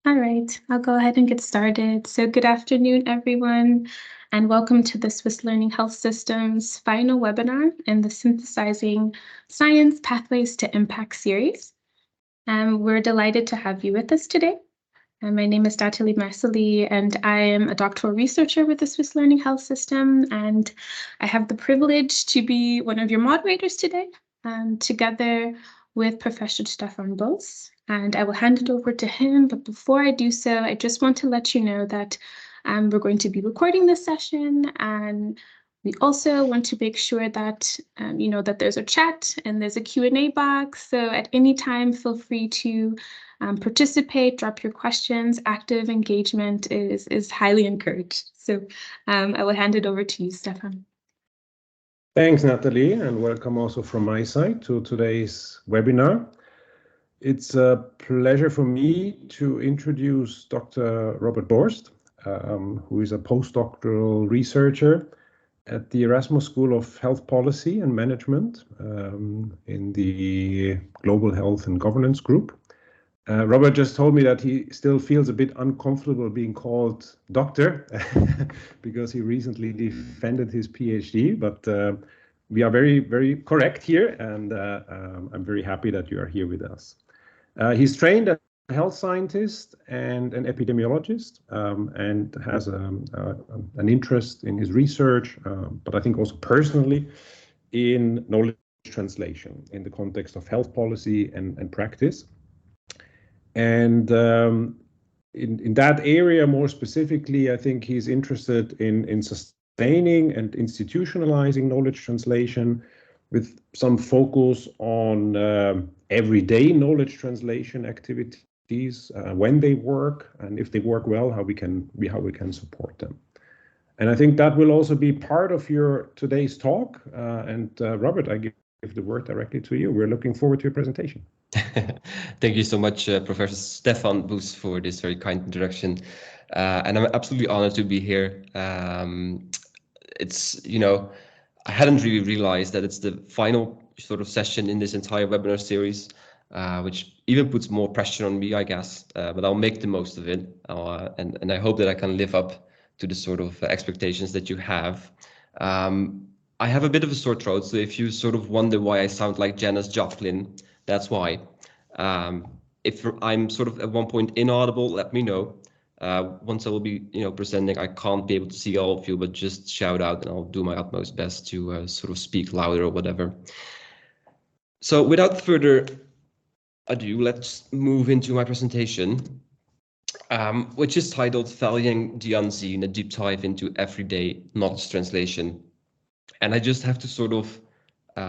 All right, I'll go ahead and get started. So good afternoon, everyone, and welcome to the Swiss Learning Health System's final webinar in the Synthesizing Science Pathways to Impact series. We're delighted to have you with us today. My name is Natalie Marcelli, and I am a doctoral researcher with the Swiss Learning Health System, and I have the privilege to be one of your moderators today, together with Professor Stefan Borst, and I will hand it over to him. But before I do so, I just want to let you know that we're going to be recording this session, and we also want to make sure that that there's a chat and there's a Q&A box. So at any time, feel free to participate, drop your questions. Active engagement is highly encouraged. So I will hand it over to you, Stefan. Thanks, Natalie, and welcome also from my side to today's webinar. It's a pleasure for me to introduce Dr. Robert Borst, who is a postdoctoral researcher at the Erasmus School of Health Policy and Management in the Global Health and Governance Group. Robert just told me that he still feels a bit uncomfortable being called doctor because he recently defended his PhD, but we are very, very correct here, and I'm very happy that you are here with us. He's trained as a health scientist and an epidemiologist, and has an interest in his research, but I think also personally in knowledge translation in the context of health policy and practice. And in that area, more specifically, I think he's interested in sustaining and institutionalizing knowledge translation with some focus on everyday knowledge translation activities, when they work, and if they work well, how we can support them. And I think that will also be part of your today's talk. Robert, I give the word directly to you. We're looking forward to your presentation. Thank you so much, Professor Stefan Borst, for this very kind introduction. And I'm absolutely honored to be here. It's, I hadn't really realized that it's the final sort of session in this entire webinar series, which even puts more pressure on me, I guess, but I'll make the most of it. And I hope that I can live up to the sort of expectations that you have. I have a bit of a sore throat, so if you sort of wonder why I sound like Janis Joplin, that's why. If I'm sort of at one point inaudible, let me know. Once I will be, presenting, I can't be able to see all of you, but just shout out and I'll do my utmost best to sort of speak louder or whatever. So without further ado, let's move into my presentation, which is titled Valuing the Unseen, a deep dive into everyday knowledge translation. And I just have to sort of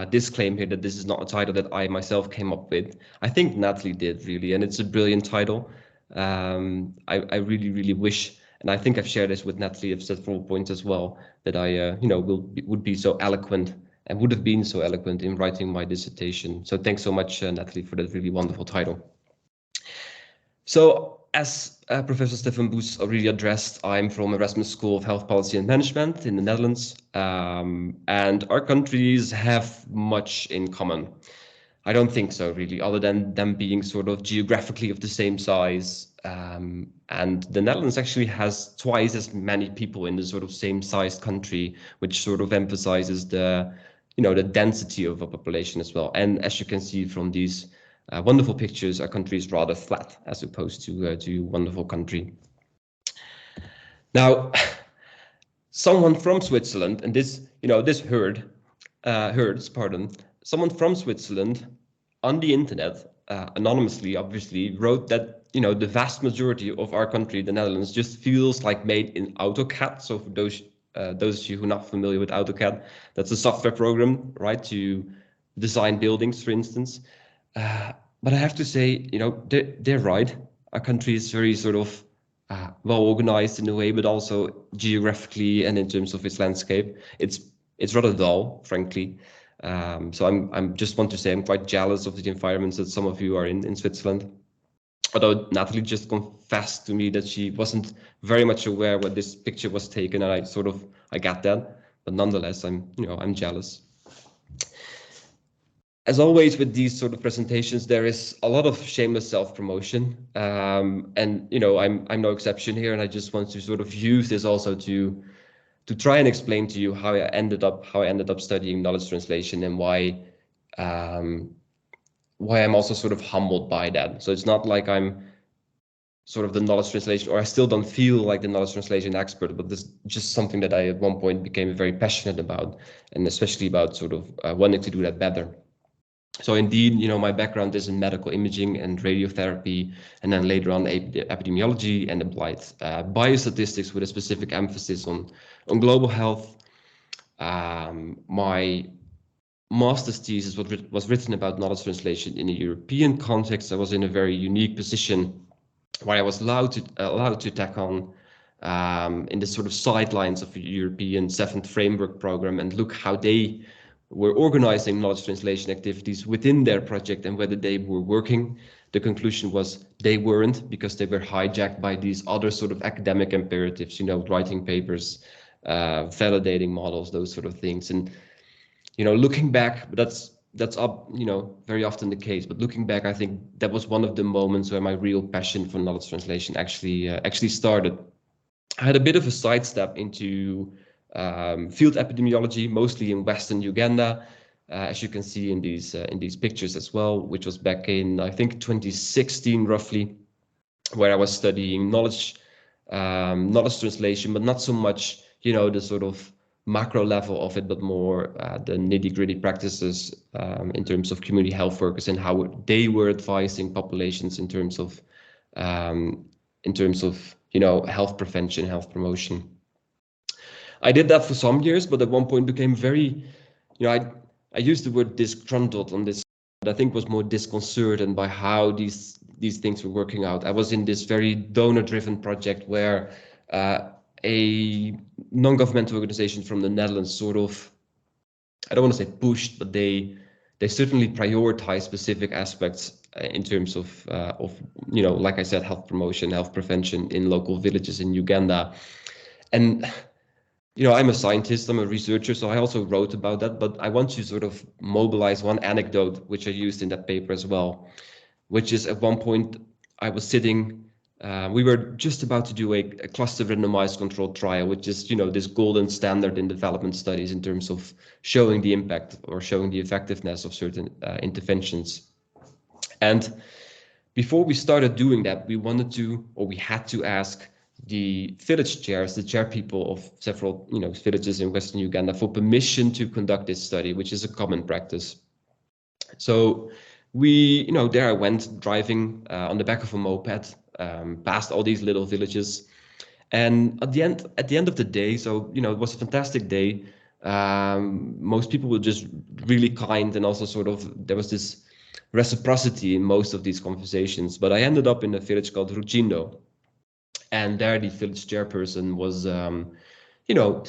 disclaim here that this is not a title that I myself came up with. I think Natalie did, really, and it's a brilliant title. I really, really wish, and I think I've shared this with Natalie at several points as well, that I, would be so eloquent and would have been so eloquent in writing my dissertation. So thanks so much, Natalie, for that really wonderful title. So as Professor Stefan Borst already addressed, I'm from Erasmus School of Health Policy and Management in the Netherlands, and our countries have much in common. I don't think so, really, other than them being sort of geographically of the same size. And the Netherlands actually has twice as many people in the sort of same sized country, which sort of emphasizes the, the density of a population as well. And as you can see from these wonderful pictures, our country is rather flat as opposed to a wonderful country. Now, someone from Switzerland, and this, this someone from Switzerland on the internet, anonymously, obviously, wrote that, the vast majority of our country, the Netherlands, just feels like made in AutoCAD. So for those of you who are not familiar with AutoCAD, that's a software program, right, to design buildings, for instance. But I have to say, they're right. Our country is very sort of well organized in a way, but also geographically and in terms of its landscape, it's rather dull, frankly. So I'm just want to say I'm quite jealous of the environments that some of you are in Switzerland. Although Natalie just confessed to me that she wasn't very much aware when this picture was taken, and I get that, but nonetheless, I'm jealous. as always with these sort of presentations, there is a lot of shameless self-promotion, and I'm no exception here. And I just want to sort of use this also to try and explain to you how I ended up studying knowledge translation, and why I'm also sort of humbled by that. So it's not like I'm sort of the knowledge translation, or I still don't feel like the knowledge translation expert, but this is just something that I at one point became very passionate about, and especially about sort of wanting to do that better. So indeed, my background is in medical imaging and radiotherapy, and then later on epidemiology and applied biostatistics with a specific emphasis on global health. My master's thesis was written about knowledge translation in a European context. I was in a very unique position where I was allowed to tack on in the sort of sidelines of a European 7th framework program and look how they were organizing knowledge translation activities within their project and whether they were working. The conclusion was they weren't, because they were hijacked by these other sort of academic imperatives, writing papers, validating models, those sort of things. And looking back, but that's up, very often the case. But looking back, I think that was one of the moments where my real passion for knowledge translation actually started. I had a bit of a sidestep into field epidemiology, mostly in Western Uganda, as you can see in these pictures as well, which was back in, I think, 2016 roughly, where I was studying knowledge translation, but not so much, the sort of macro level of it, but more the nitty-gritty practices in terms of community health workers and how they were advising populations in terms of health prevention, health promotion. I did that for some years, but at one point became very, I used the word disgruntled on this, but I think was more disconcerted by how these things were working out. I was in this very donor-driven project where a non-governmental organization from the Netherlands sort of, I don't want to say pushed, but they certainly prioritize specific aspects in terms of like I said, health promotion, health prevention in local villages in Uganda. And I'm a scientist, I'm a researcher, so I also wrote about that, but I want to sort of mobilize one anecdote, which I used in that paper as well, which is at one point I was sitting, we were just about to do a cluster randomized controlled trial, which is, this golden standard in development studies in terms of showing the impact or showing the effectiveness of certain interventions. And before we started doing that, we had to ask the village chairs, the chair people of several, villages in Western Uganda for permission to conduct this study, which is a common practice. So there I went driving on the back of a moped, past all these little villages. And at the end of the day, so, it was a fantastic day. Most people were just really kind, and also sort of, there was this reciprocity in most of these conversations. But I ended up in a village called Ruchindo. And there the village chairperson was,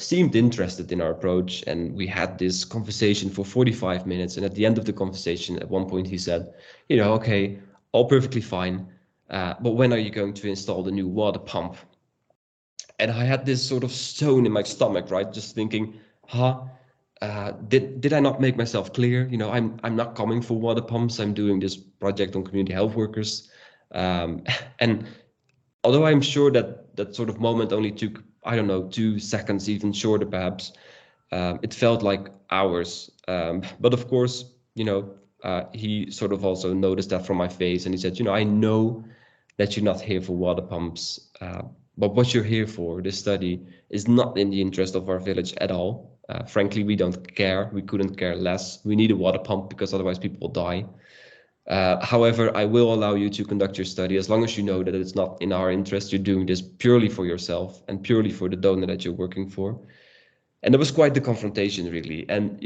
seemed interested in our approach. And we had this conversation for 45 minutes. And at the end of the conversation, at one point he said, okay, all perfectly fine. But when are you going to install the new water pump? And I had this sort of stone in my stomach, right? Just thinking, did I not make myself clear? I'm not coming for water pumps. I'm doing this project on community health workers. And although I'm sure that sort of moment only took, I don't know, 2 seconds, even shorter perhaps, it felt like hours. But of course, he sort of also noticed that from my face, and he said, I know that you're not here for water pumps, but what you're here for, this study, is not in the interest of our village at all. Frankly, we don't care. We couldn't care less. We need a water pump because otherwise people die. However, I will allow you to conduct your study as long as you know that it's not in our interest. You're doing this purely for yourself and purely for the donor that you're working for. And it was quite the confrontation, really. And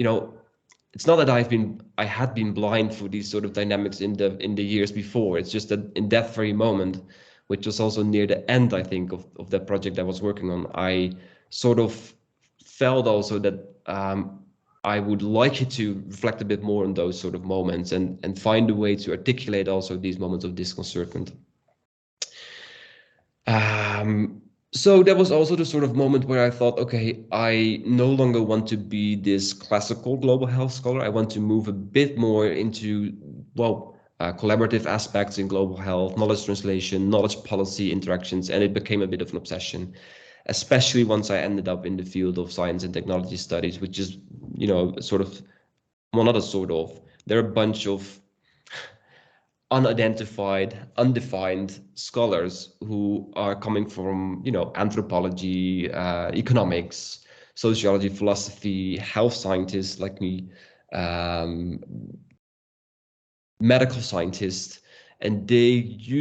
it's not that I had been blind for these sort of dynamics in the years before. It's just that in that very moment, which was also near the end, I think, of that project I was working on, I sort of felt also that I would like it to reflect a bit more on those sort of moments and find a way to articulate also these moments of disconcertment. So that was also the sort of moment where I thought, okay, I no longer want to be this classical global health scholar. I want to move a bit more into, well, collaborative aspects in global health, knowledge translation, knowledge policy interactions, and it became a bit of an obsession, especially once I ended up in the field of science and technology studies, which is, sort of, well, not a sort of, there are a bunch of unidentified, undefined scholars who are coming from, anthropology, economics, sociology, philosophy, health scientists like me, medical scientists, and they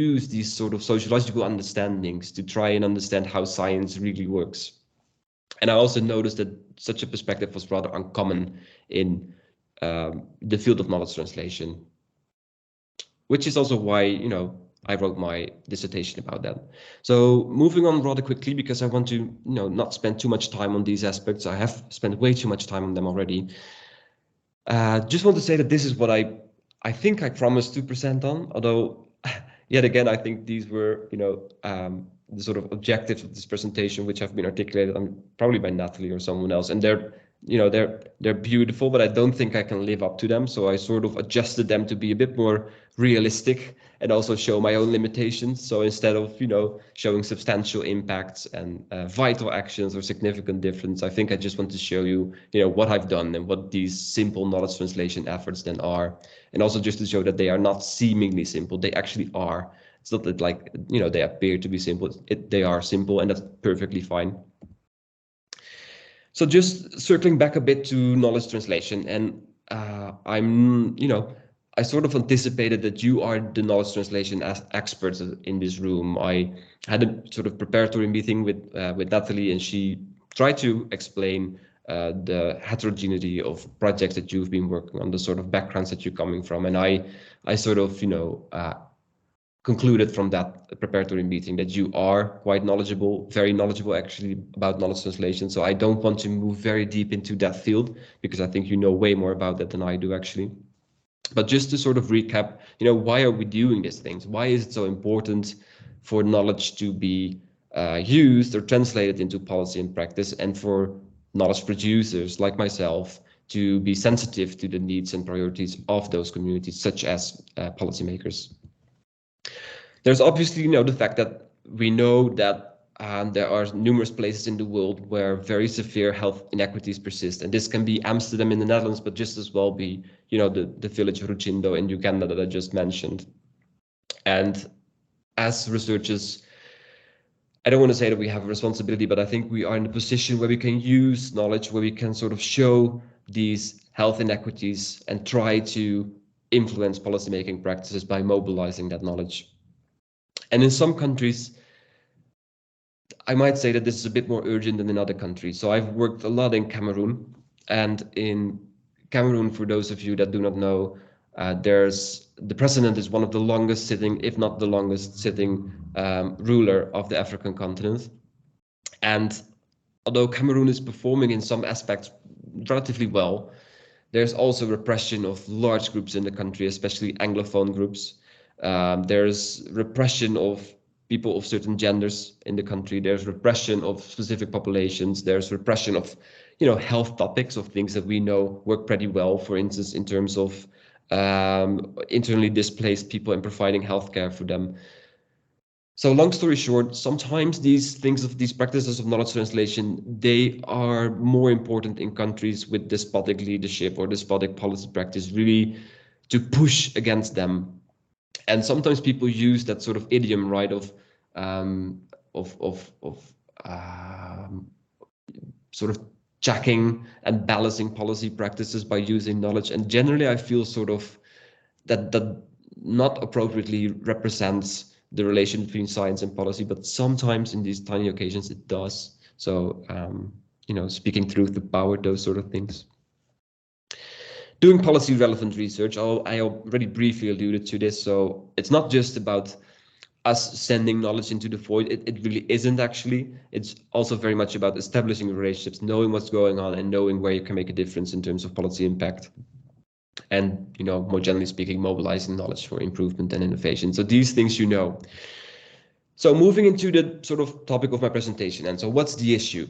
use these sort of sociological understandings to try and understand how science really works. And I also noticed that such a perspective was rather uncommon in the field of knowledge translation, which is also why, I wrote my dissertation about that. So moving on rather quickly, because I want to, not spend too much time on these aspects. I have spent way too much time on them already. Just want to say that this is what I think I promised to present on, although yet again, I think these were, the sort of objectives of this presentation, which have been articulated probably by Natalie or someone else, and they're beautiful, but I don't think I can live up to them. So I sort of adjusted them to be a bit more realistic and also show my own limitations. So instead of, showing substantial impacts and vital actions or significant difference, I think I just want to show you, what I've done and what these simple knowledge translation efforts then are. And also just to show that they are not seemingly simple, they actually are. It's not that like, they appear to be simple, they are simple, and that's perfectly fine. So just circling back a bit to knowledge translation, and I sort of anticipated that you are the knowledge translation experts in this room. I had a sort of preparatory meeting with Natalie, and she tried to explain the heterogeneity of projects that you've been working on, the sort of backgrounds that you're coming from, and I sort of concluded from that preparatory meeting that you are quite knowledgeable, very knowledgeable actually, about knowledge translation. So I don't want to move very deep into that field because I think you know way more about that than I do actually. But just to sort of recap, why are we doing these things? Why is it so important for knowledge to be used or translated into policy and practice, and for knowledge producers like myself to be sensitive to the needs and priorities of those communities, such as policymakers? There's obviously, the fact that we know that there are numerous places in the world where very severe health inequities persist, and this can be Amsterdam in the Netherlands, but just as well be, the village Ruchindo in Uganda that I just mentioned. And as researchers, I don't want to say that we have a responsibility, but I think we are in a position where we can use knowledge, where we can sort of show these health inequities and try to influence policymaking practices by mobilizing that knowledge. And in some countries, I might say that this is a bit more urgent than in other countries. So I've worked a lot in Cameroon, and in Cameroon, for those of you that do not know, the president is one of the longest sitting, if not the longest sitting ruler of the African continent. And although Cameroon is performing in some aspects relatively well, there's also repression of large groups in the country, especially Anglophone groups. There's repression of people of certain genders in the country. There's repression of specific populations. There's repression of, health topics, of things that we know work pretty well, for instance, in terms of internally displaced people and providing healthcare for them. So long story short, sometimes these practices of knowledge translation, they are more important in countries with despotic leadership or despotic policy practice, really to push against them. And sometimes people use that sort of idiom, right, of sort of checking and balancing policy practices by using knowledge. And generally, I feel sort of that not appropriately represents the relation between science and policy, but sometimes in these tiny occasions it does. So, speaking truth to power, those sort of things. Doing policy relevant research, I already briefly alluded to this. So it's not just about us sending knowledge into the void. It really isn't actually. It's also very much about establishing relationships, knowing what's going on, and knowing where you can make a difference in terms of policy impact. And, more generally speaking, mobilizing knowledge for improvement and innovation. So these things, So moving into the sort of topic of my presentation, and so what's the issue?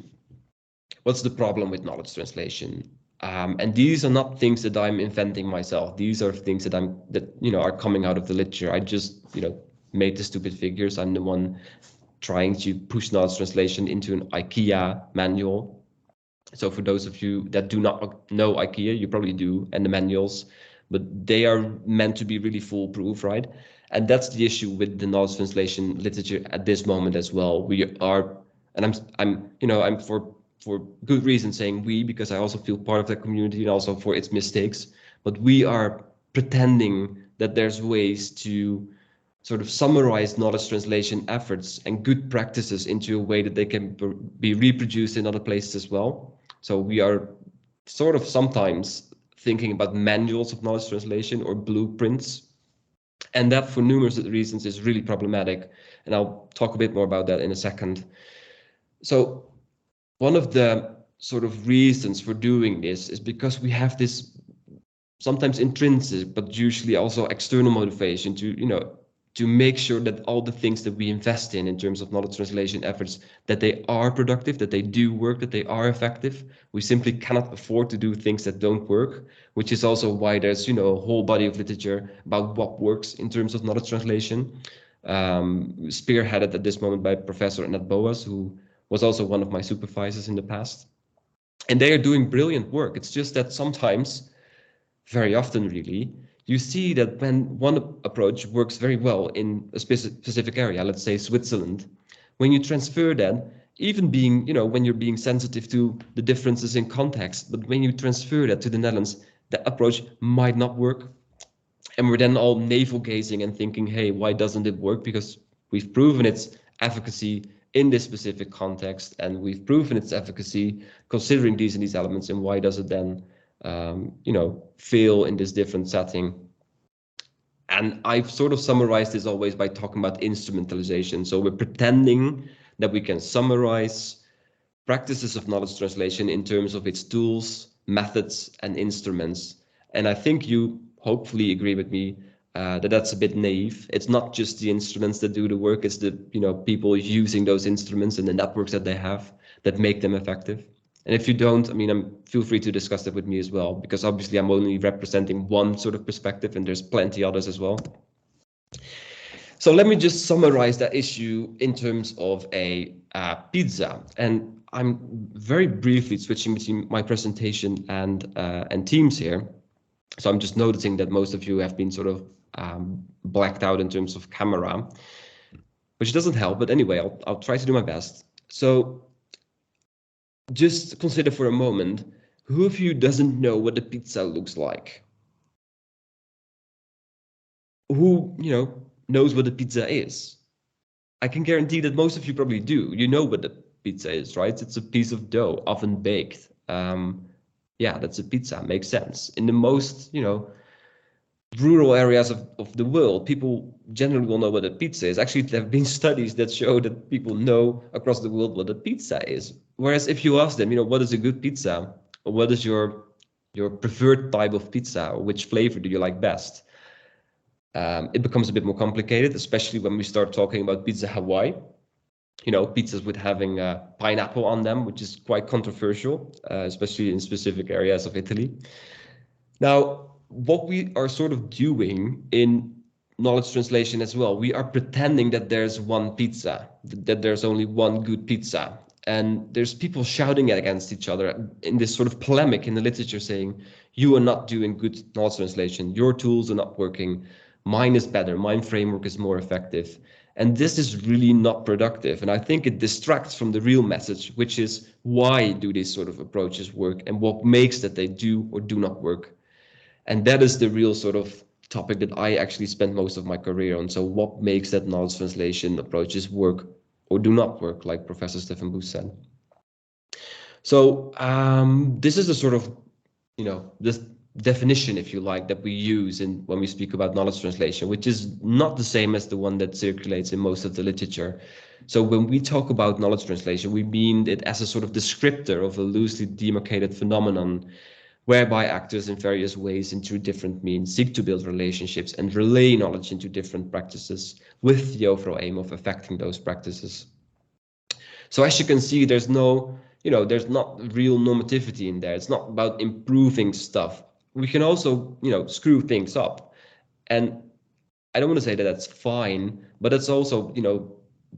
What's the problem with knowledge translation? And these are not things that I'm inventing myself. These are things that are coming out of the literature. I just made the stupid figures. I'm the one trying to push knowledge translation into an IKEA manual. So for those of you that do not know IKEA, you probably do, and the manuals, but they are meant to be really foolproof, right? And that's the issue with the knowledge translation literature at this moment as well. We are, and I'm for good reason saying we, because I also feel part of that community and also for its mistakes, but we are pretending that there's ways to sort of summarize knowledge translation efforts and good practices into a way that they can be reproduced in other places as well. So we are sort of sometimes thinking about manuals of knowledge translation or blueprints. And that, for numerous reasons, is really problematic. And I'll talk a bit more about that in a second. So one of the sort of reasons for doing this is because we have this sometimes intrinsic, but usually also external motivation to make sure that all the things that we invest in terms of knowledge translation efforts, that they are productive, that they do work, that they are effective. We simply cannot afford to do things that don't work, which is also why there's a whole body of literature about what works in terms of knowledge translation, spearheaded at this moment by Professor Annette Boas, who was also one of my supervisors in the past. And they are doing brilliant work. It's just that sometimes, very often really, you see that when one approach works very well in a specific area, let's say Switzerland, when you transfer that, even being, when you're being sensitive to the differences in context, but when you transfer that to the Netherlands, the approach might not work. And we're then all navel gazing and thinking, hey, why doesn't it work? Because we've proven its efficacy in this specific context, and we've proven its efficacy considering these and these elements, and why does it then fail in this different setting? And I've sort of summarized this always by talking about instrumentalization. So we're pretending that we can summarize practices of knowledge translation in terms of its tools, methods, and instruments. And I think you hopefully agree with me that that's a bit naive. It's not just the instruments that do the work, it's the people using those instruments and the networks that they have that make them effective. And if you don't, feel free to discuss that with me as well, because obviously I'm only representing one sort of perspective and there's plenty others as well. So let me just summarize that issue in terms of a pizza. And I'm very briefly switching between my presentation and Teams here. So I'm just noticing that most of you have been sort of blacked out in terms of camera, which doesn't help. But anyway, I'll try to do my best. So just consider for a moment, who of you doesn't know what the pizza looks like? Who, knows what a pizza is? I can guarantee that most of you probably do. You know what the pizza is, right? It's a piece of dough, oven baked. Yeah, that's a pizza, makes sense. In the most, rural areas of the world, people generally will know what a pizza is. Actually, there have been studies that show that people know across the world what a pizza is. Whereas if you ask them, what is a good pizza? Or what is your preferred type of pizza? Or which flavor do you like best? It becomes a bit more complicated, especially when we start talking about pizza Hawaii. Pizzas with having pineapple on them, which is quite controversial, especially in specific areas of Italy. Now, what we are sort of doing in knowledge translation as well, we are pretending that there's one pizza, that there's only one good pizza. And there's people shouting against each other in this sort of polemic in the literature saying, you are not doing good knowledge translation, your tools are not working, mine is better, mine framework is more effective. And this is really not productive. And I think it distracts from the real message, which is why do these sort of approaches work and what makes that they do or do not work. And that is the real sort of topic that I actually spent most of my career on. So what makes that knowledge translation approaches work or do not work, like Professor Stefan Boos said. So this is the sort of, this definition, if you like, that we use when we speak about knowledge translation, which is not the same as the one that circulates in most of the literature. So when we talk about knowledge translation, we mean it as a sort of descriptor of a loosely demarcated phenomenon, whereby actors in various ways and through different means seek to build relationships and relay knowledge into different practices with the overall aim of affecting those practices. So as you can see, there's no, there's not real normativity in there. It's not about improving stuff. We can also, screw things up. And I don't want to say that that's fine, but it's also,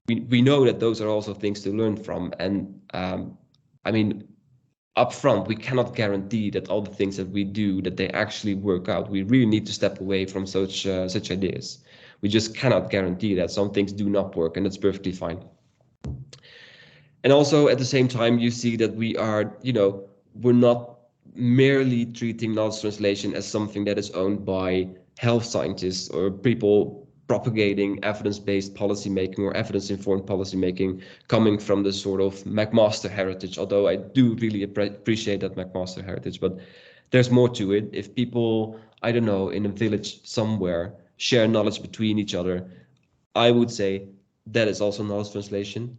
we know that those are also things to learn from. And I mean, up front, we cannot guarantee that all the things that we do, that they actually work out. We really need to step away from such ideas. We just cannot guarantee that. Some things do not work, and that's perfectly fine. And also at the same time, you see that we are, we're not merely treating knowledge translation as something that is owned by health scientists or people propagating evidence-based policymaking or evidence-informed policymaking coming from the sort of McMaster heritage, although I do really appreciate that McMaster heritage, but there's more to it. If people, I don't know, in a village somewhere share knowledge between each other, I would say that is also knowledge translation,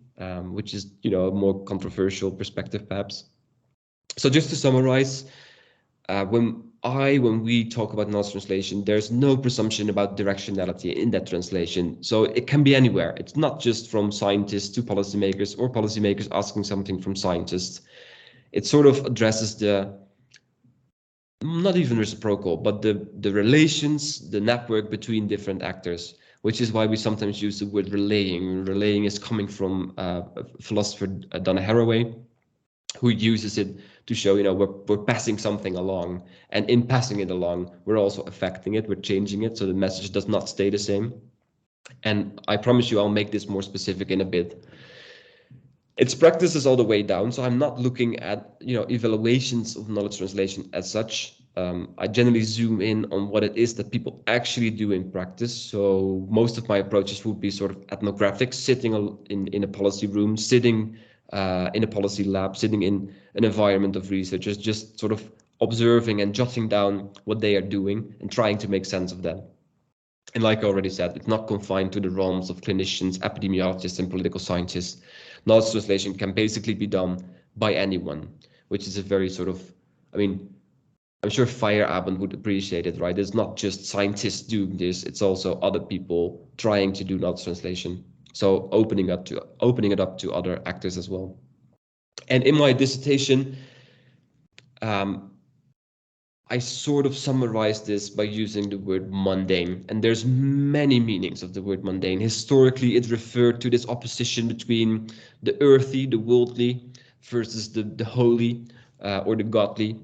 which is, a more controversial perspective perhaps. So just to summarize, when we talk about knowledge translation, there's no presumption about directionality in that translation. So it can be anywhere. It's not just from scientists to policymakers or policymakers asking something from scientists. It sort of addresses the, not even reciprocal, but the relations, the network between different actors, which is why we sometimes use the word relaying. Relaying is coming from philosopher Donna Haraway, who uses it to show, we're passing something along, and in passing it along, we're also affecting it, we're changing it, so the message does not stay the same. And I promise you, I'll make this more specific in a bit. Its practices all the way down, so I'm not looking at, evaluations of knowledge translation as such. I generally zoom in on what it is that people actually do in practice. So most of my approaches would be sort of ethnographic, sitting in a policy room, sitting in a policy lab, sitting in an environment of researchers, just sort of observing and jotting down what they are doing and trying to make sense of them. And like I already said, it's not confined to the realms of clinicians, epidemiologists, and political scientists. Knowledge translation can basically be done by anyone, which is a very sort of, I'm sure Feyerabend would appreciate it, right? It's not just scientists doing this, it's also other people trying to do knowledge translation. So opening it up to other actors as well. And in my dissertation, I sort of summarized this by using the word mundane, and there's many meanings of the word mundane. Historically, it referred to this opposition between the earthy, the worldly, versus the holy or the godly.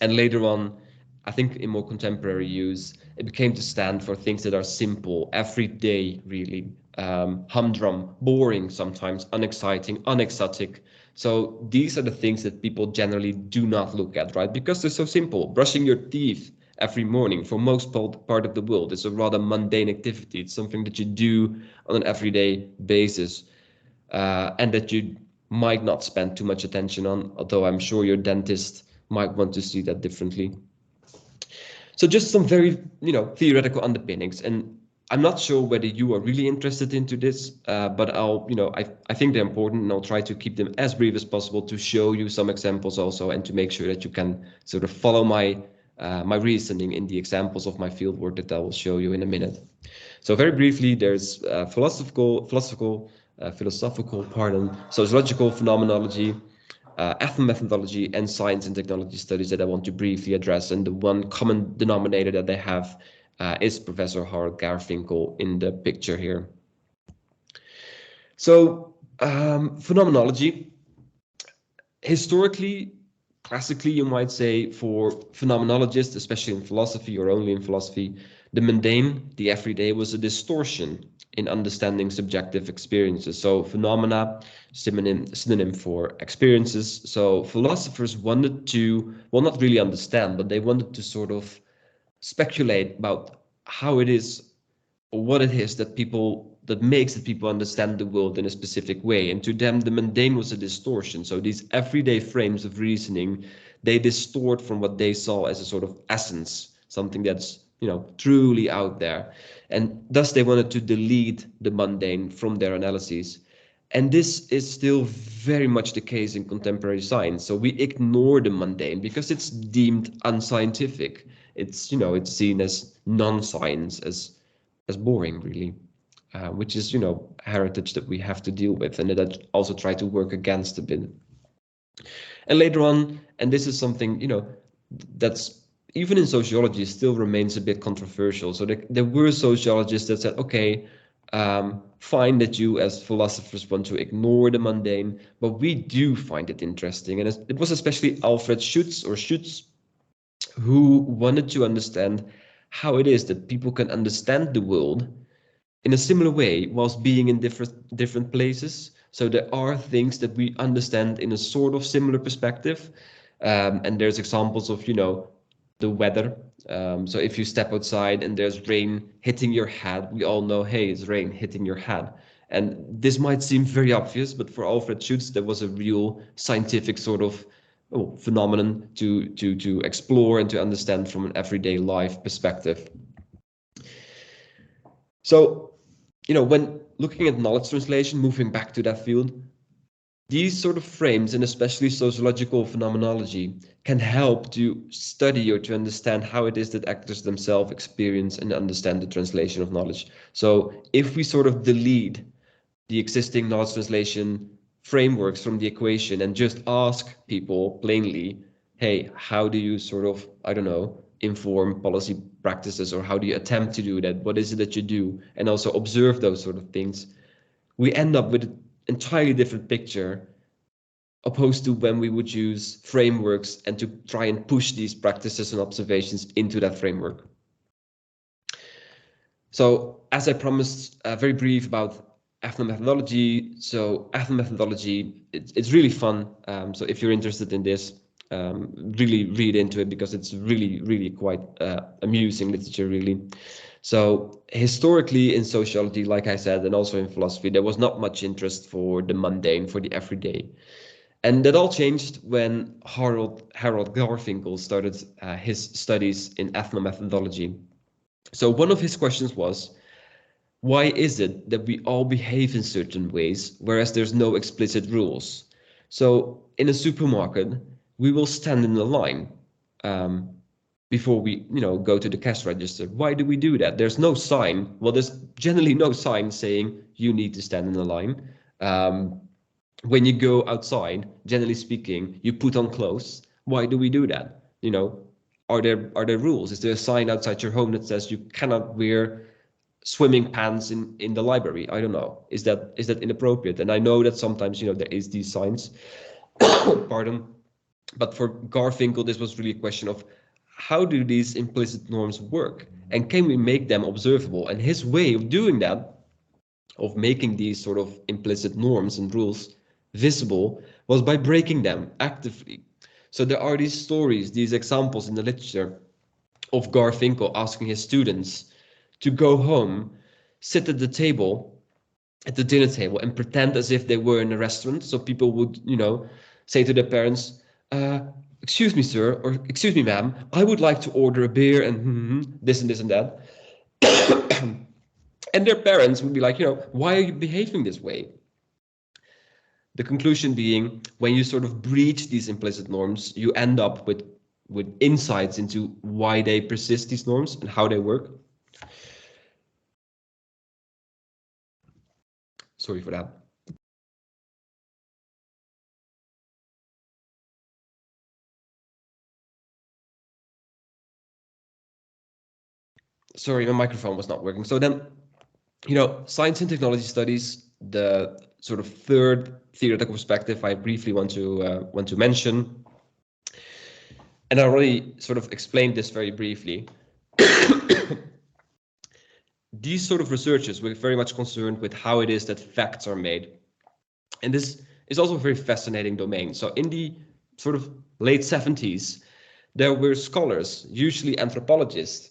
And later on, I think in more contemporary use, it became to stand for things that are simple, everyday, really, humdrum, boring sometimes, unexciting, unexotic. So these are the things that people generally do not look at, right? Because they're so simple. Brushing your teeth every morning for most part of the world is a rather mundane activity. It's something that you do on an everyday basis and that you might not spend too much attention on, although I'm sure your dentist might want to see that differently. So just some very, theoretical underpinnings. And I'm not sure whether you are really interested into this, but I think they're important, and I'll try to keep them as brief as possible to show you some examples also, and to make sure that you can sort of follow my reasoning in the examples of my fieldwork that I will show you in a minute. So very briefly, there's philosophical, sociological phenomenology, ethnomethodology, and science and technology studies that I want to briefly address. And the one common denominator that they have is Professor Harold Garfinkel in the picture here. So phenomenology, historically, classically, you might say, for phenomenologists, especially in philosophy or only in philosophy, the mundane, the everyday, was a distortion in understanding subjective experiences. So phenomena, synonym for experiences. So philosophers wanted to, well, not really understand, but they wanted to sort of speculate about how it is, or what it is that makes that people understand the world in a specific way. And to them, the mundane was a distortion. So these everyday frames of reasoning, they distort from what they saw as a sort of essence, something that's, truly out there. And thus they wanted to delete the mundane from their analyses. And this is still very much the case in contemporary science. So we ignore the mundane because it's deemed unscientific. It's, you know, it's seen as non-science, as boring, really, which is, you know, heritage that we have to deal with, and that I also try to work against a bit. And later on, and this is something, you know, that's even in sociology still remains a bit controversial. So there were sociologists that said, okay, fine that you as philosophers want to ignore the mundane, but we do find it interesting. And it was especially Alfred Schutz who wanted to understand how it is that people can understand the world in a similar way whilst being in different places. So there are things that we understand in a sort of similar perspective. And there's examples of, you know, the weather. So if you step outside and there's rain hitting your head, we all know, hey, it's rain hitting your head. And this might seem very obvious, but for Alfred Schutz, there was a real scientific sort of phenomenon to explore and to understand from an everyday life perspective. So, you know, when looking at knowledge translation, moving back to that field, these sort of frames, and especially sociological phenomenology, can help to study or to understand how it is that actors themselves experience and understand the translation of knowledge. So if we sort of delete the existing knowledge translation frameworks from the equation and just ask people plainly, hey, how do you sort of, I don't know, inform policy practices, or how do you attempt to do that? What is it that you do? And also observe those sort of things. We end up with an entirely different picture opposed to when we would use frameworks and to try and push these practices and observations into that framework. So as I promised, very brief about ethnomethodology. So ethnomethodology, it's really fun. So if you're interested in this, really read into it, because it's really quite amusing literature, really. So historically in sociology, like I said, and also in philosophy, there was not much interest for the mundane, for the everyday. And that all changed when Harold Garfinkel started his studies in ethnomethodology. So one of his questions was, why is it that we all behave in certain ways, whereas there's no explicit rules? So in a supermarket, we will stand in the line before we, go to the cash register. Why do we do that? There's no sign. Well, there's generally no sign saying you need to stand in the line. When you go outside, generally speaking, you put on clothes. Why do we do that? Are there rules? Is there a sign outside your home that says you cannot wear swimming pants in the library? I don't know. Is that inappropriate? And I know that sometimes, there is these signs. Pardon. But for Garfinkel, this was really a question of how do these implicit norms work? And can we make them observable? And his way of doing that, of making these sort of implicit norms and rules visible, was by breaking them actively. So there are these stories, these examples in the literature of Garfinkel asking his students to go home, sit at the table, at the dinner table, and pretend as if they were in a restaurant. So people would, say to their parents, excuse me, sir, or excuse me, ma'am, I would like to order a beer and this and this and that. And their parents would be like, why are you behaving this way? The conclusion being, when you sort of breach these implicit norms, you end up with insights into why they persist, these norms, and how they work. Sorry for that. Sorry, my microphone was not working. So then, science and technology studies, the sort of third theoretical perspective I briefly want to mention, and I already sort of explained this very briefly. These sort of researchers were very much concerned with how it is that facts are made. And this is also a very fascinating domain. So in the sort of late 70s, there were scholars, usually anthropologists,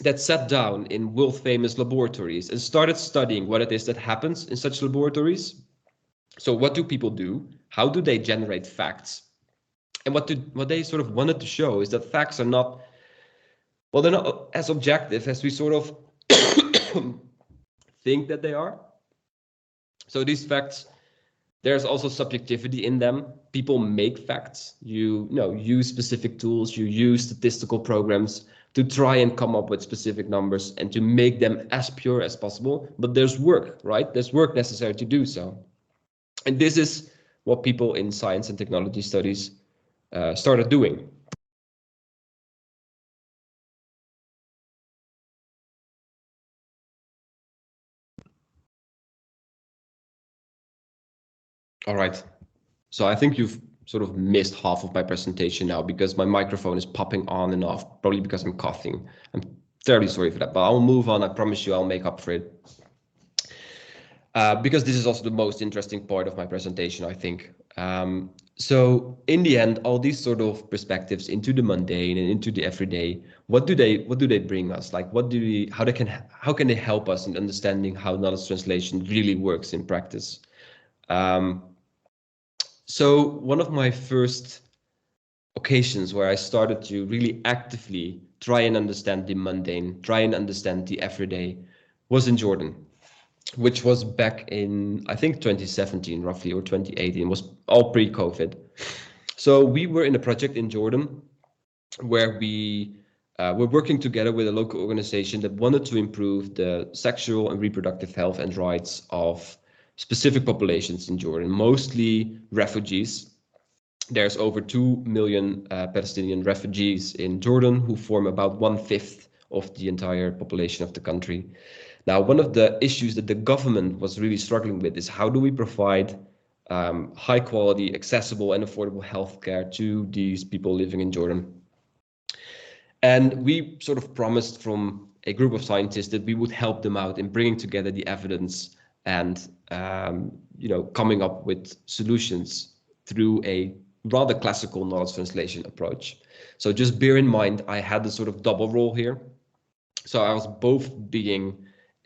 that sat down in world famous laboratories and started studying what it is that happens in such laboratories. So what do people do? How do they generate facts? And what they sort of wanted to show is that facts are not, well, they're not as objective as we sort of think that they are. So these facts, there's also subjectivity in them. People make facts. You use specific tools, you use statistical programs to try and come up with specific numbers and to make them as pure as possible. But there's work, right? There's work necessary to do so. And this is what people in science and technology studies started doing. All right. So I think you've sort of missed half of my presentation now because my microphone is popping on and off, probably because I'm coughing. I'm terribly sorry for that, but I'll move on. I promise you I'll make up for it. Because this is also the most interesting part of my presentation, I think. So in the end, all these sort of perspectives into the mundane and into the everyday, what do they bring us? Like, how can they help us in understanding how knowledge translation really works in practice? So one of my first occasions where I started to really actively try and understand the mundane, try and understand the everyday, was in Jordan, which was back in, I think, 2017, roughly, or 2018, was all pre-COVID. So we were in a project in Jordan where we were working together with a local organization that wanted to improve the sexual and reproductive health and rights of specific populations in Jordan, mostly refugees. There's over 2 million Palestinian refugees in Jordan who form about 1/5 of the entire population of the country. Now, one of the issues that the government was really struggling with is how do we provide high quality, accessible and affordable healthcare to these people living in Jordan. And we sort of promised from a group of scientists that we would help them out in bringing together the evidence and coming up with solutions through a rather classical knowledge translation approach. So just bear in mind, I had the sort of double role here. So I was both being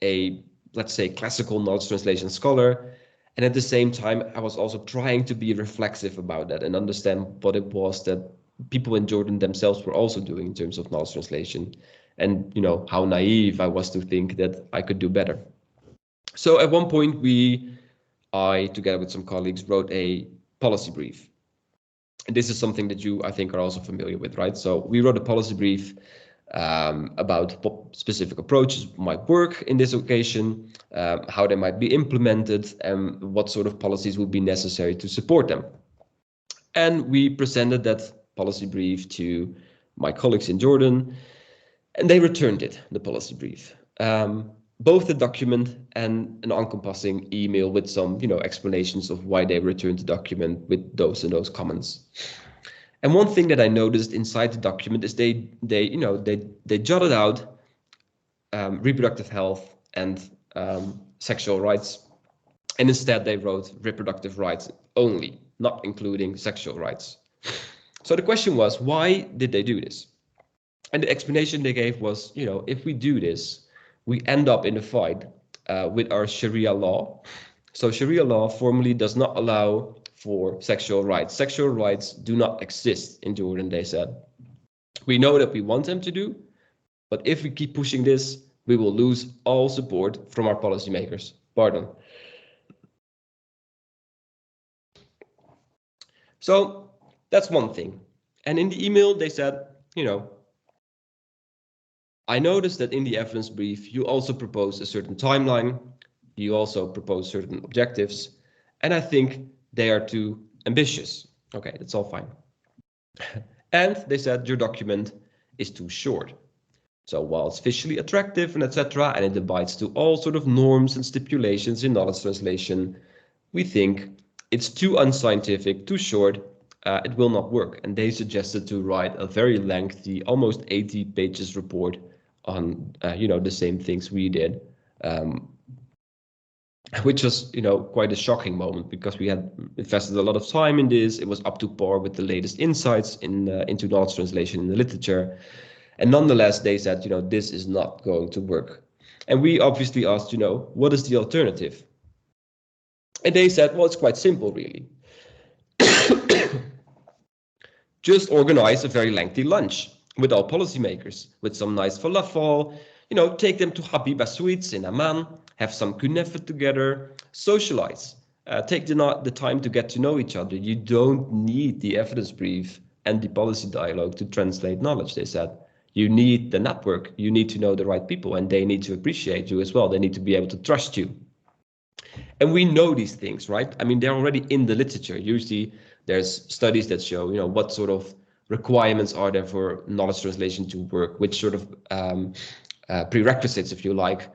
a, let's say, classical knowledge translation scholar, and at the same time, I was also trying to be reflexive about that and understand what it was that people in Jordan themselves were also doing in terms of knowledge translation, and how naive I was to think that I could do better. So at one point, I, together with some colleagues, wrote a policy brief. And this is something that you, I think, are also familiar with, right? So we wrote a policy brief about what specific approaches might work in this occasion, how they might be implemented, and what sort of policies would be necessary to support them. And we presented that policy brief to my colleagues in Jordan, and they returned the policy brief. Both the document and an encompassing email with some, explanations of why they returned the document with those and those comments. And one thing that I noticed inside the document is they jotted out reproductive health and sexual rights, and instead they wrote reproductive rights only, not including sexual rights. So the question was, why did they do this? And the explanation they gave was, if we do this, we end up in a fight with our Sharia law. So Sharia law formally does not allow for sexual rights. Sexual rights do not exist in Jordan, they said. We know that we want them to do, but if we keep pushing this, we will lose all support from our policymakers. Pardon. So that's one thing. And in the email, they said, I noticed that in the evidence brief, you also propose a certain timeline. You also propose certain objectives. And I think they are too ambitious. Okay, that's all fine. And they said your document is too short. So while it's visually attractive and etc., and it abides to all sort of norms and stipulations in knowledge translation, we think it's too unscientific, too short, it will not work. And they suggested to write a very lengthy, almost 80 pages report on, the same things we did, which was, quite a shocking moment because we had invested a lot of time in this. It was up to par with the latest insights into knowledge translation in the literature. And nonetheless, they said, this is not going to work. And we obviously asked, what is the alternative? And they said, well, it's quite simple, really. Just organize a very lengthy lunch with all policymakers, with some nice falafel, take them to Habiba Sweets in Amman, have some kunefe together, socialize, take the time to get to know each other. You don't need the evidence brief and the policy dialogue to translate knowledge, they said. You need the network, you need to know the right people, and they need to appreciate you as well. They need to be able to trust you. And we know these things, right? I mean, they're already in the literature. Usually there's studies that show, what sort of requirements are there for knowledge translation to work, which sort of prerequisites, if you like,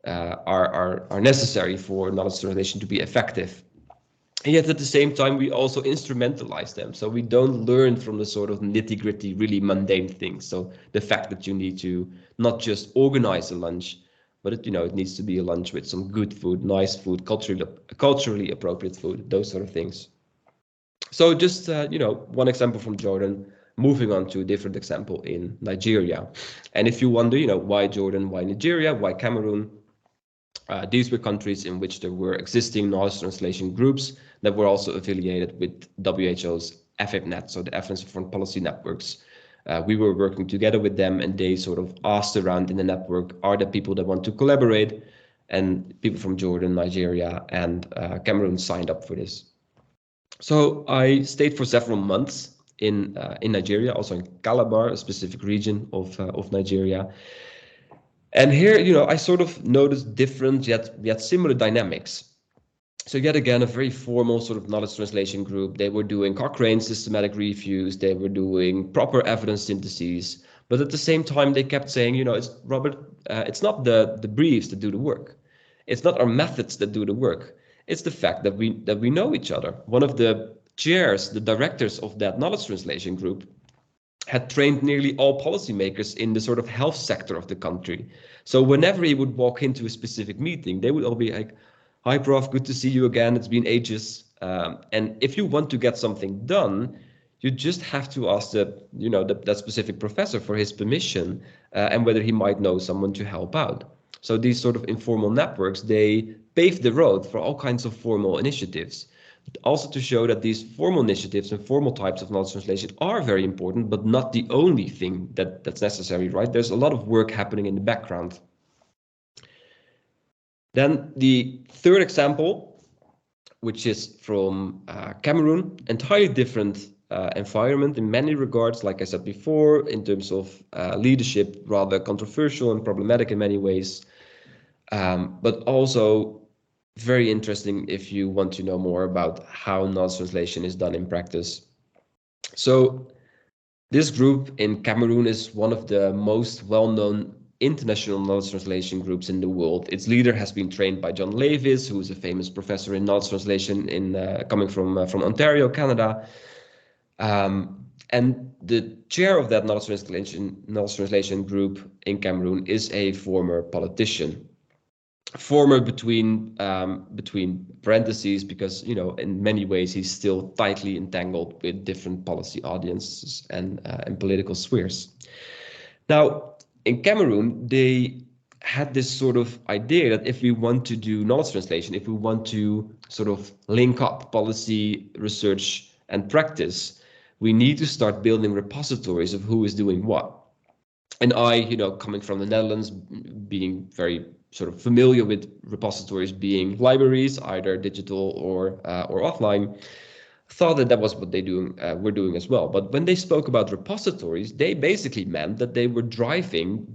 are necessary for knowledge translation to be effective. And yet at the same time, we also instrumentalize them. So we don't learn from the sort of nitty-gritty, really mundane things. So the fact that you need to not just organize a lunch, but it needs to be a lunch with some good food, nice food, culturally appropriate food, those sort of things. So just one example from Jordan, moving on to a different example in Nigeria. And if you wonder, why Jordan, why Nigeria, why Cameroon? These were countries in which there were existing knowledge translation groups that were also affiliated with WHO's FAPNet, so the Evidence Foreign Policy Networks. We were working together with them, and they sort of asked around in the network, are there people that want to collaborate? And people from Jordan, Nigeria, and Cameroon signed up for this. So I stayed for several months in Nigeria, also in Calabar, a specific region of Nigeria. And here, I sort of noticed different yet similar dynamics. So yet again, a very formal sort of knowledge translation group. They were doing Cochrane systematic reviews. They were doing proper evidence syntheses. But at the same time, they kept saying, it's not the briefs that do the work. It's not our methods that do the work. It's the fact that we know each other. One of the chairs, the directors of that knowledge translation group, had trained nearly all policymakers in the sort of health sector of the country. So whenever he would walk into a specific meeting, they would all be like, "Hi, Prof, good to see you again. It's been ages." And if you want to get something done, you just have to ask that specific professor for his permission and whether he might know someone to help out. So these sort of informal networks, they pave the road for all kinds of formal initiatives. Also to show that these formal initiatives and formal types of knowledge translation are very important, but not the only thing that's necessary, right? There's a lot of work happening in the background. Then the third example, which is from Cameroon, entirely different environment in many regards, like I said before, in terms of leadership, rather controversial and problematic in many ways, but also very interesting if you want to know more about how knowledge translation is done in practice. So this group in Cameroon is one of the most well-known international knowledge translation groups in the world. Its leader has been trained by John Levis, who is a famous professor in knowledge translation coming from Ontario, Canada. And the chair of that knowledge translation group in Cameroon is a former politician. Former between parentheses, because in many ways he's still tightly entangled with different policy audiences and political spheres. Now in Cameroon, they had this sort of idea that if we want to do knowledge translation, if we want to sort of link up policy, research, and practice, we need to start building repositories of who is doing what. And I, coming from the Netherlands, being very sort of familiar with repositories being libraries, either digital or offline, thought that was what they were doing as well. But when they spoke about repositories, they basically meant that they were driving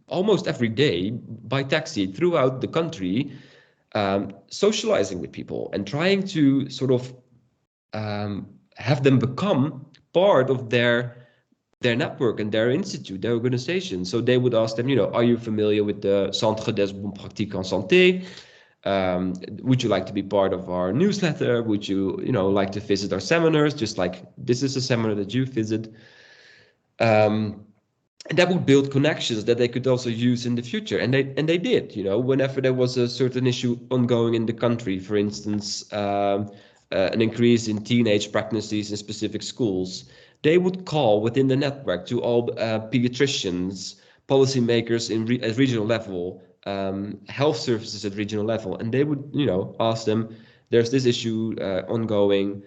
almost every day by taxi throughout the country, socializing with people and trying to sort of have them become part of their network and their institute, their organization. So they would ask them, are you familiar with the Centre des Bonnes Pratiques en Santé? Would you like to be part of our newsletter? Would you, like to visit our seminars? Just like this is a seminar that you visit. And that would build connections that they could also use in the future. And they did, whenever there was a certain issue ongoing in the country, for instance, an increase in teenage pregnancies in specific schools, they would call within the network to all pediatricians, policymakers at regional level, health services at regional level, and they would, ask them, there's this issue ongoing,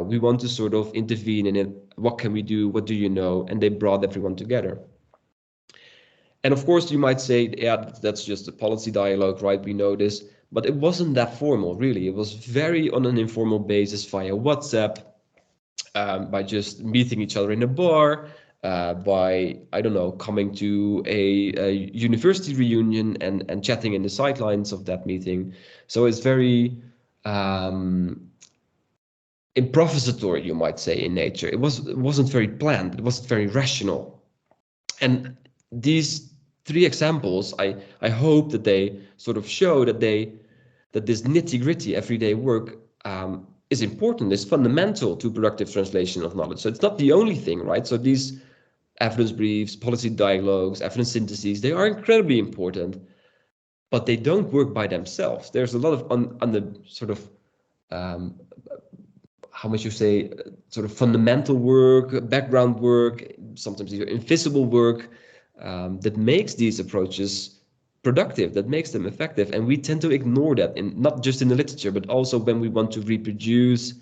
we want to sort of intervene in it, what can we do, what do you know? And they brought everyone together. And of course, you might say, yeah, that's just a policy dialogue, right? We know this, but it wasn't that formal, really. It was very on an informal basis via WhatsApp, by just meeting each other in a bar, by, I don't know, coming to a university reunion and chatting in the sidelines of that meeting. So it's very improvisatory, you might say, in nature. It wasn't very planned. It wasn't very rational. And these three examples, I hope that they sort of show that this nitty-gritty everyday work is important, is fundamental to productive translation of knowledge. So it's not the only thing, right? So these evidence briefs, policy dialogues, evidence syntheses, they are incredibly important, but they don't work by themselves. There's a lot of on the sort of how much you say, sort of fundamental work, background work, sometimes even invisible work, that makes these approaches productive, that makes them effective. And we tend to ignore that, not just in the literature, but also when we want to reproduce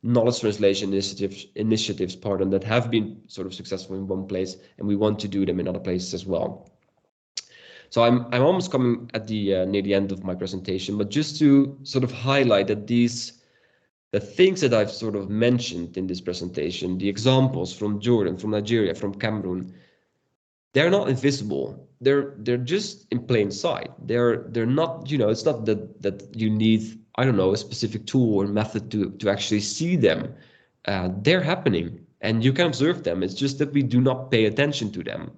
knowledge translation initiatives that have been sort of successful in one place, and we want to do them in other places as well. So I'm almost coming at the near the end of my presentation, but just to sort of highlight that the things that I've sort of mentioned in this presentation, the examples from Jordan, from Nigeria, from Cameroon, they're not invisible. They're just in plain sight. They're not, you know, it's not that you need, I don't know, a specific tool or method to actually see them. They're happening and you can observe them. It's just that we do not pay attention to them.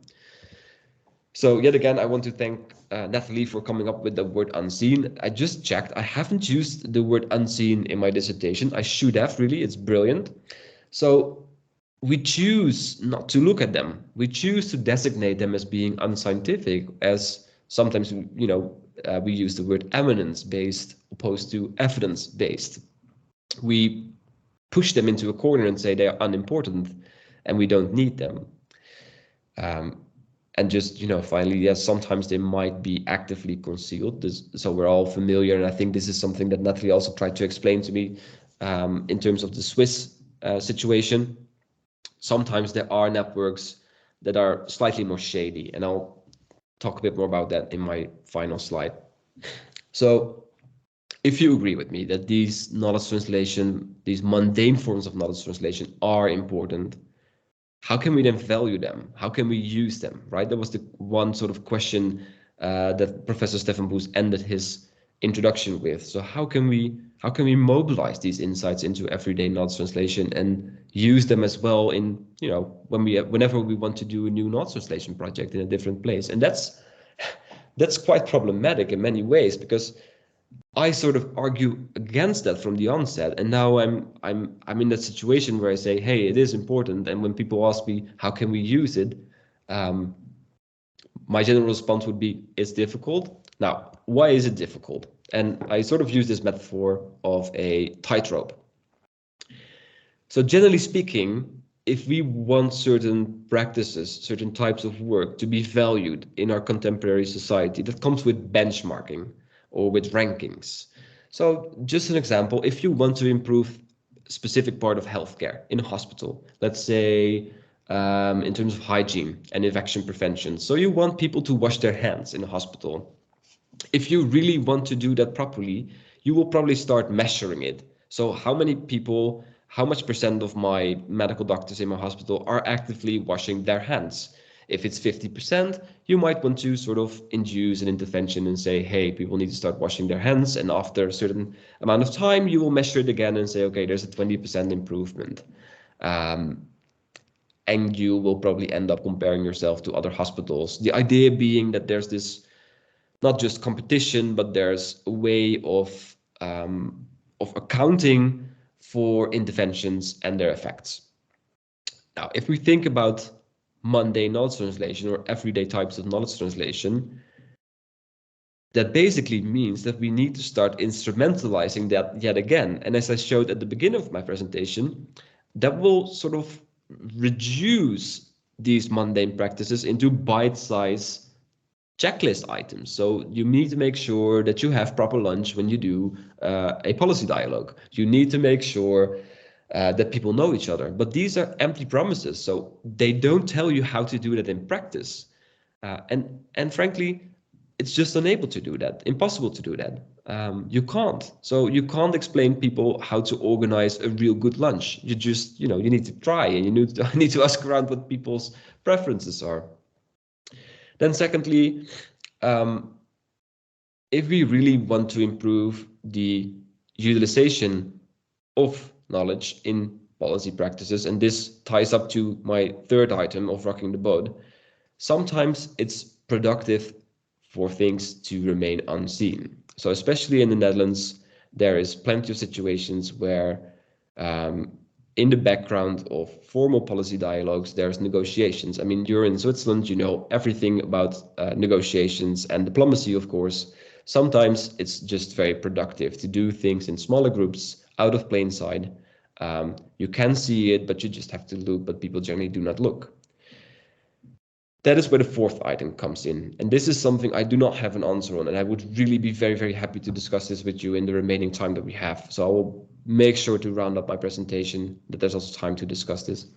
So yet again, I want to thank Nathalie for coming up with the word unseen. I just checked. I haven't used the word unseen in my dissertation. I should have, really. It's brilliant. So we choose not to look at them. We choose to designate them as being unscientific, as sometimes, you know, we use the word eminence-based opposed to evidence-based. We push them into a corner and say they are unimportant and we don't need them. And just, you know, finally, yes, sometimes they might be actively concealed. So we're all familiar, and I think this is something that Nathalie also tried to explain to me in terms of the Swiss situation. Sometimes there are networks that are slightly more shady, and I'll talk a bit more about that in my final slide. So if you agree with me that these knowledge translation, these mundane forms of knowledge translation are important, how can we then value them? How can we use them, right? That was the one sort of question that Professor Stefan Boos ended his introduction with. So how can we mobilize these insights into everyday knowledge translation and use them as well in, you know, whenever we want to do a new knowledge translation project in a different place? And that's quite problematic in many ways, because I sort of argue against that from the onset, and now I'm in that situation where I say, hey, it is important, and when people ask me how can we use it, my general response would be it's difficult. Now, why is it difficult? And I sort of use this metaphor of a tightrope. So generally speaking, if we want certain practices, certain types of work to be valued in our contemporary society, that comes with benchmarking or with rankings. So just an example, if you want to improve a specific part of healthcare in a hospital, let's say in terms of hygiene and infection prevention, so you want people to wash their hands in a hospital. If you really want to do that properly, you will probably start measuring it. So how much percent of my medical doctors in my hospital are actively washing their hands? If it's 50%, you might want to sort of induce an intervention and say, hey, people need to start washing their hands. And after a certain amount of time, you will measure it again and say, okay, there's a 20% improvement. And you will probably end up comparing yourself to other hospitals. The idea being that there's this, not just competition, but there's a way of accounting for interventions and their effects. Now, if we think about mundane knowledge translation or everyday types of knowledge translation, that basically means that we need to start instrumentalizing that yet again. And as I showed at the beginning of my presentation, that will sort of reduce these mundane practices into bite-sized checklist items. So you need to make sure that you have proper lunch when you do a policy dialogue. You need to make sure that people know each other. But these are empty promises. So they don't tell you how to do that in practice. And frankly, it's just unable to do that, impossible to do that. You can't. So you can't explain people how to organize a real good lunch. You just, you need to try, and you need to ask around what people's preferences are. Then secondly, if we really want to improve the utilization of knowledge in policy practices, and this ties up to my third item of rocking the boat, sometimes it's productive for things to remain unseen. So especially in the Netherlands, there is plenty of situations where in the background of formal policy dialogues, there's negotiations. I mean, you're in Switzerland, you know everything about negotiations and diplomacy, of course. Sometimes it's just very productive to do things in smaller groups, out of plain sight. You can see it, but you just have to look, but people generally do not look. That is where the fourth item comes in. And this is something I do not have an answer on, and I would really be very, very happy to discuss this with you in the remaining time that we have. So I will make sure to round up my presentation, that there's also time to discuss this.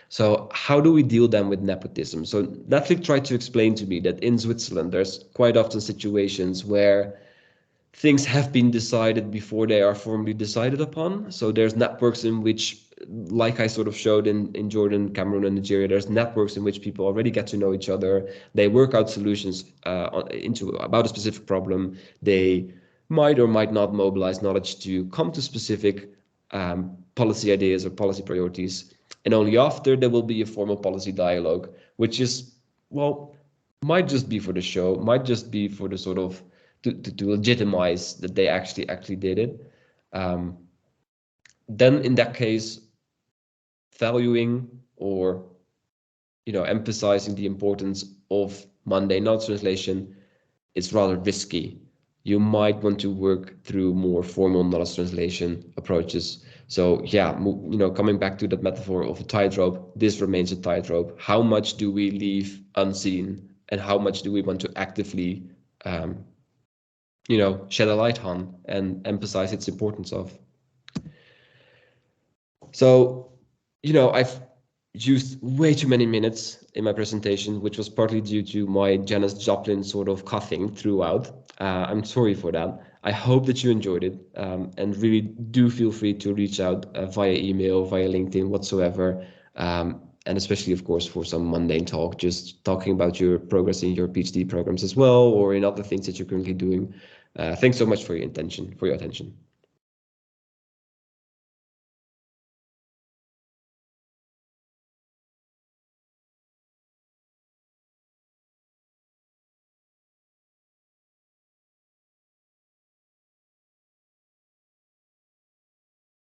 So how do we deal then with nepotism? So Natalie tried to explain to me that in Switzerland, there's quite often situations where things have been decided before they are formally decided upon. So there's networks in which, like I sort of showed in Jordan, Cameroon, and Nigeria, there's networks in which people already get to know each other. They work out solutions about a specific problem. They might or might not mobilize knowledge to come to specific policy ideas or policy priorities. And only after there will be a formal policy dialogue, which is, well, might just be for the show, might just be for the sort of to legitimize that they actually did it. Then in that case, valuing or emphasizing the importance of mundane knowledge translation is rather risky. You might want to work through more formal knowledge translation approaches. So yeah, coming back to that metaphor of a tightrope, this remains a tightrope. How much do we leave unseen, and how much do we want to actively shed a light on and emphasize its importance of? So, I've used way too many minutes in my presentation, which was partly due to my Janis Joplin sort of coughing throughout. I'm sorry for that. I hope that you enjoyed it, and really do feel free to reach out via email, via LinkedIn, whatsoever. And especially, of course, for some mundane talk, just talking about your progress in your PhD programs as well, or in other things that you're currently doing. Thanks so much for your attention.